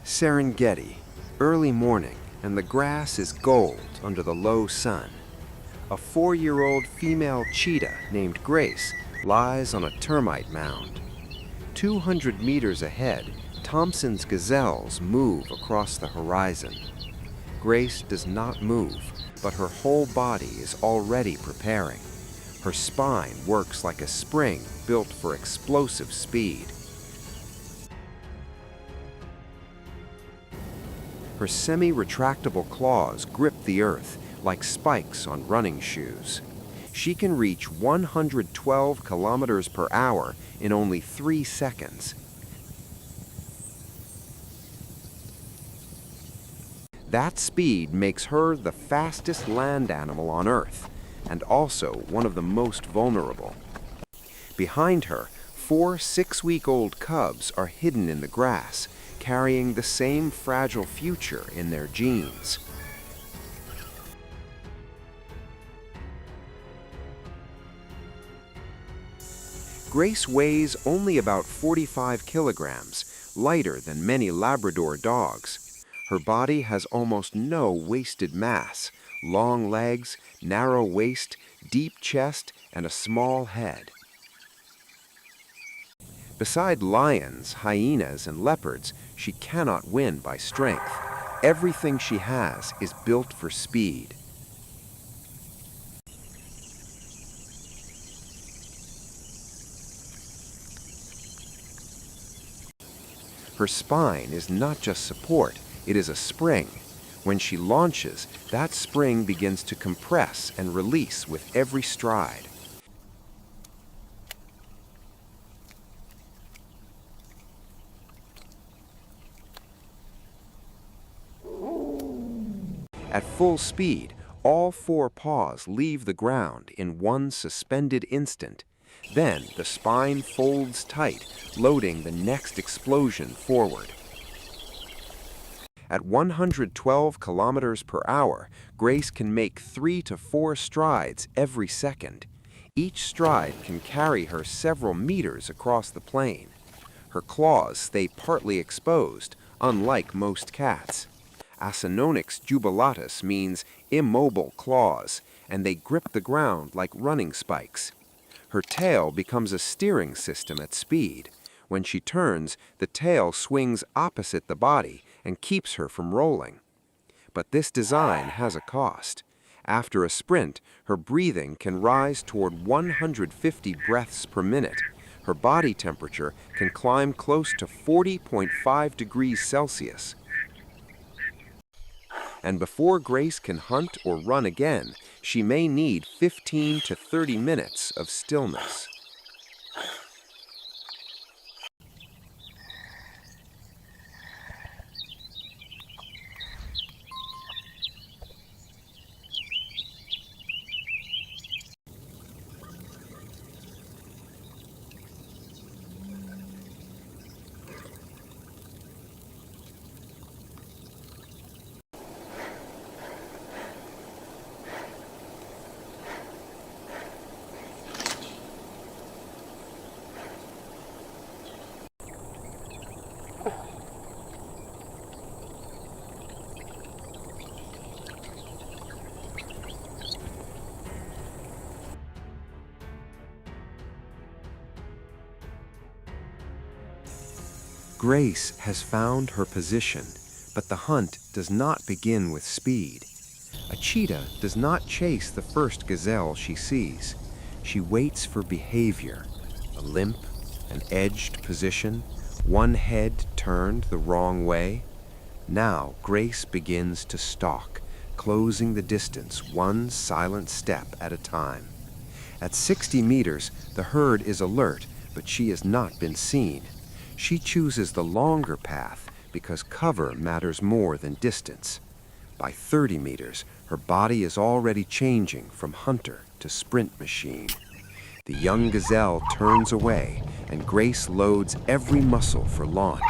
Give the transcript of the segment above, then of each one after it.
Serengeti, early morning, and the grass is gold under the low sun. A 4-year-old female cheetah named Grace lies on a termite mound. 200 meters ahead, Thompson's gazelles move across the horizon. Grace does not move, but her whole body is already preparing. Her spine works like a spring built for explosive speed. Her semi-retractable claws grip the earth like spikes on running shoes. She can reach 112 kilometers per hour in only 3 seconds. That speed makes her the fastest land animal on Earth, and also one of the most vulnerable. Behind her, 4 6-week-old cubs are hidden in the grass, carrying the same fragile future in their genes. Grace weighs only about 45 kilograms, lighter than many Labrador dogs. Her body has almost no wasted mass, long legs, narrow waist, deep chest, and a small head. Beside lions, hyenas, and leopards, she cannot win by strength. Everything she has is built for speed. Her spine is not just support, it is a spring. When she launches, that spring begins to compress and release with every stride. At full speed, all 4 paws leave the ground in one suspended instant. Then the spine folds tight, loading the next explosion forward. At 112 kilometers per hour, Grace can make 3 to 4 strides every second. Each stride can carry her several meters across the plain. Her claws stay partly exposed, unlike most cats. Acinonyx jubilatus means immobile claws, and they grip the ground like running spikes. Her tail becomes a steering system at speed. When she turns, the tail swings opposite the body and keeps her from rolling. But this design has a cost. After a sprint, her breathing can rise toward 150 breaths per minute. Her body temperature can climb close to 40.5 degrees Celsius. And before Grace can hunt or run again, she may need 15 to 30 minutes of stillness. Grace has found her position, but the hunt does not begin with speed. A cheetah does not chase the first gazelle she sees. She waits for behavior, a limp, an edged position, one head turned the wrong way. Now Grace begins to stalk, closing the distance one silent step at a time. At 60 meters, the herd is alert, but she has not been seen. She chooses the longer path because cover matters more than distance. By 30 meters, her body is already changing from hunter to sprint machine. The young gazelle turns away, and Grace loads every muscle for launch.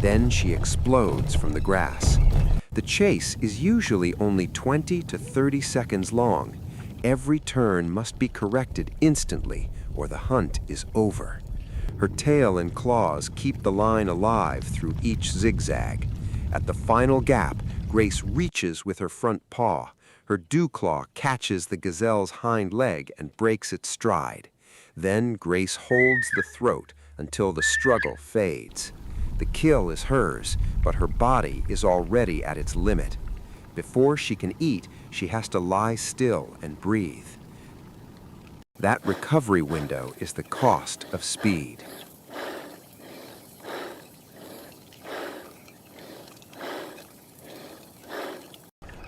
Then she explodes from the grass. The chase is usually only 20 to 30 seconds long. Every turn must be corrected instantly, or the hunt is over. Her tail and claws keep the line alive through each zigzag. At the final gap, Grace reaches with her front paw. Her dew claw catches the gazelle's hind leg and breaks its stride. Then Grace holds the throat until the struggle fades. The kill is hers, but her body is already at its limit. Before she can eat, she has to lie still and breathe. That recovery window is the cost of speed.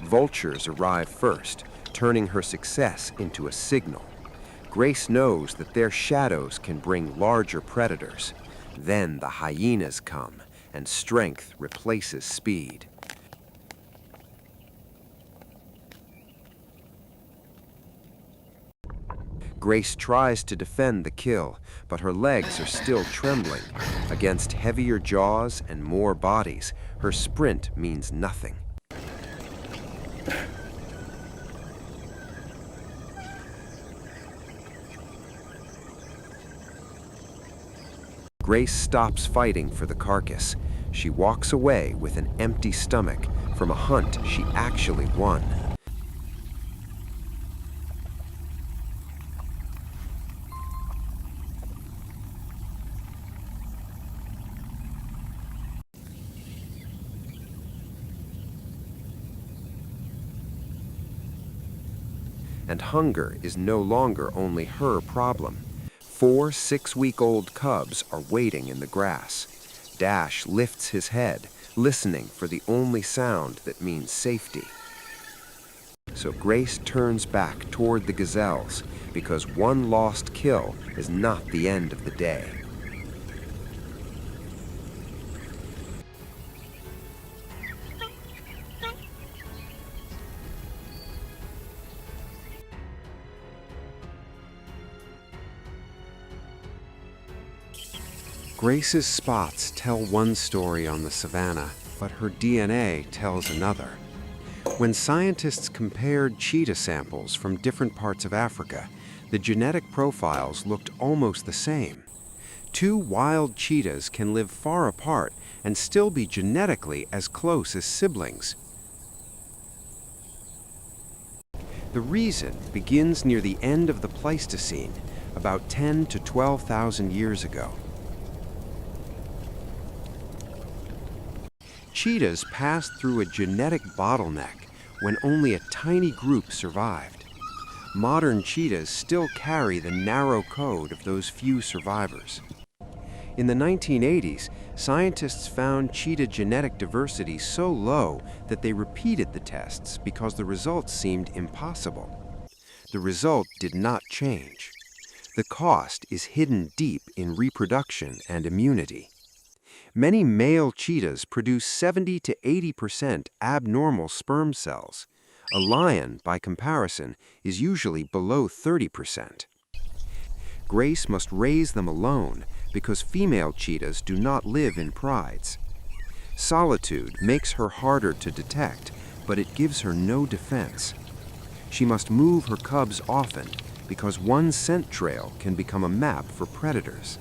Vultures arrive first, turning her success into a signal. Grace knows that their shadows can bring larger predators. Then the hyenas come, and strength replaces speed. Grace tries to defend the kill, but her legs are still trembling. Against heavier jaws and more bodies, her sprint means nothing. Grace stops fighting for the carcass. She walks away with an empty stomach from a hunt she actually won. And hunger is no longer only her problem. 4 6-week-old cubs are waiting in the grass. Dash lifts his head, listening for the only sound that means safety. So Grace turns back toward the gazelles, because one lost kill is not the end of the day. Grace's spots tell one story on the savannah, but her DNA tells another. When scientists compared cheetah samples from different parts of Africa, the genetic profiles looked almost the same. 2 wild cheetahs can live far apart and still be genetically as close as siblings. The reason begins near the end of the Pleistocene, about 10 to 12,000 years ago. Cheetahs passed through a genetic bottleneck when only a tiny group survived. Modern cheetahs still carry the narrow code of those few survivors. In the 1980s, scientists found cheetah genetic diversity so low that they repeated the tests because the results seemed impossible. The result did not change. The cost is hidden deep in reproduction and immunity. Many male cheetahs produce 70 to 80% abnormal sperm cells. A lion, by comparison, is usually below 30%. Grace must raise them alone because female cheetahs do not live in prides. Solitude makes her harder to detect, but it gives her no defense. She must move her cubs often because one scent trail can become a map for predators.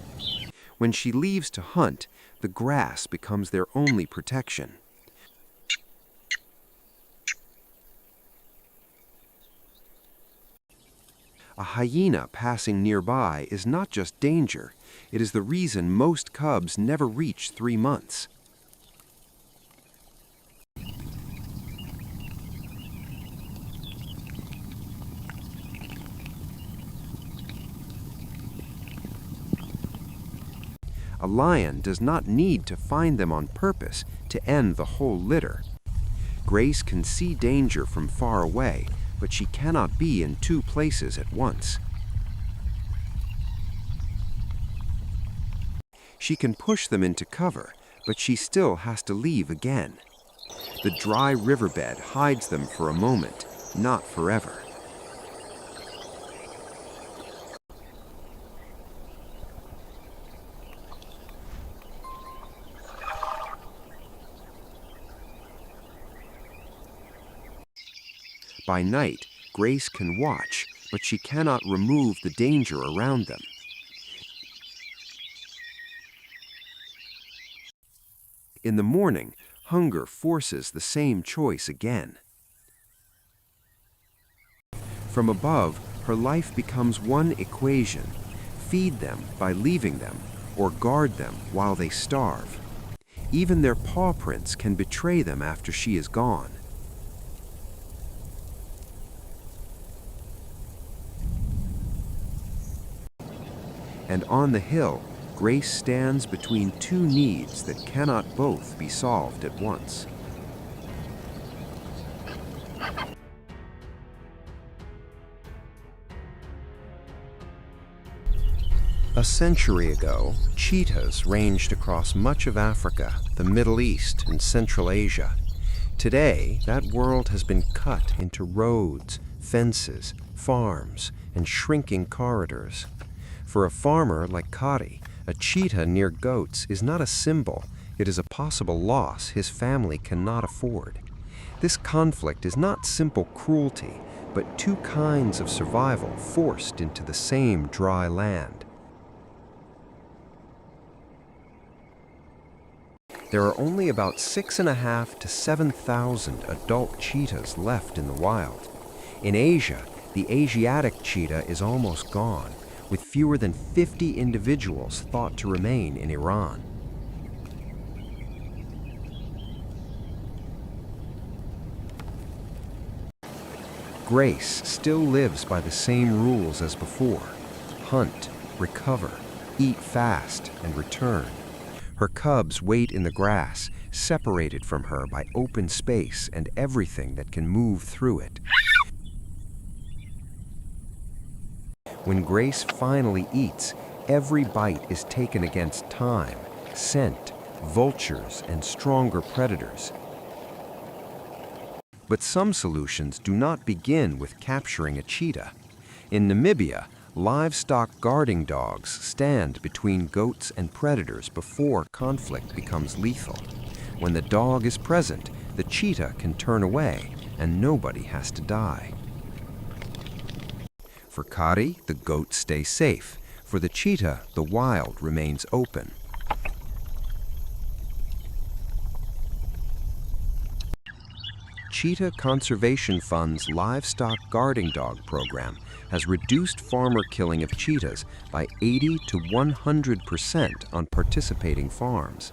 When she leaves to hunt, the grass becomes their only protection. A hyena passing nearby is not just danger, it is the reason most cubs never reach 3 months. A lion does not need to find them on purpose to end the whole litter. Grace can see danger from far away, but she cannot be in 2 places at once. She can push them into cover, but she still has to leave again. The dry riverbed hides them for a moment, not forever. By night, Grace can watch, but she cannot remove the danger around them. In the morning, Hunger forces the same choice again. From above, her life becomes one equation: feed them by leaving them, or guard them while they starve. Even their paw prints can betray them after she is gone. And on the hill, Grace stands between two needs that cannot both be solved at once. A century ago, cheetahs ranged across much of Africa, the Middle East, and Central Asia. Today, that world has been cut into roads, fences, farms, and shrinking corridors. For a farmer like Kari, a cheetah near goats is not a symbol, it is a possible loss his family cannot afford. This conflict is not simple cruelty, but two kinds of survival forced into the same dry land. There are only about 6,500 to 7,000 adult cheetahs left in the wild. In Asia, the Asiatic cheetah is almost gone, with fewer than 50 individuals thought to remain in Iran. Grace still lives by the same rules as before: hunt, recover, eat fast, and return. Her cubs wait in the grass, separated from her by open space and everything that can move through it. When Grace finally eats, every bite is taken against time, scent, vultures, and stronger predators. But some solutions do not begin with capturing a cheetah. In Namibia, livestock guarding dogs stand between goats and predators before conflict becomes lethal. When the dog is present, the cheetah can turn away, and nobody has to die. For Kari, the goats stay safe. For the cheetah, the wild remains open. Cheetah Conservation Fund's Livestock Guarding Dog program has reduced farmer killing of cheetahs by 80 to 100% on participating farms.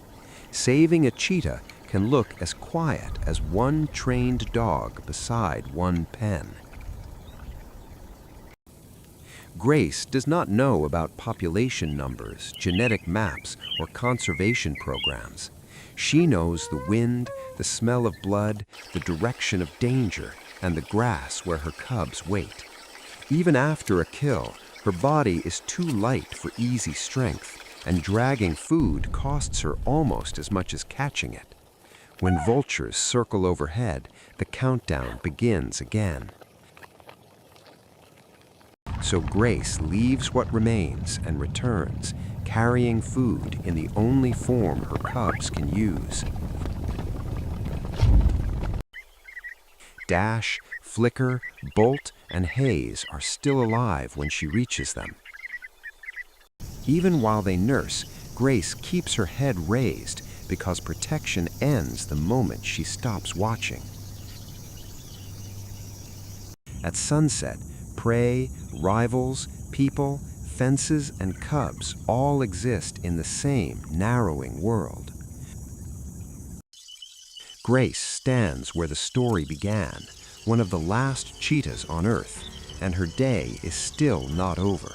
Saving a cheetah can look as quiet as one trained dog beside one pen. Grace does not know about population numbers, genetic maps, or conservation programs. She knows the wind, the smell of blood, the direction of danger, and the grass where her cubs wait. Even after a kill, her body is too light for easy strength, and dragging food costs her almost as much as catching it. When vultures circle overhead, the countdown begins again. So Grace leaves what remains and returns, carrying food in the only form her cubs can use. Dash, Flicker, Bolt, and Haze are still alive when she reaches them. Even while they nurse, Grace keeps her head raised because protection ends the moment she stops watching. At sunset, prey, rivals, people, fences, and cubs all exist in the same narrowing world. Grace stands where the story began, one of the last cheetahs on Earth, and her day is still not over.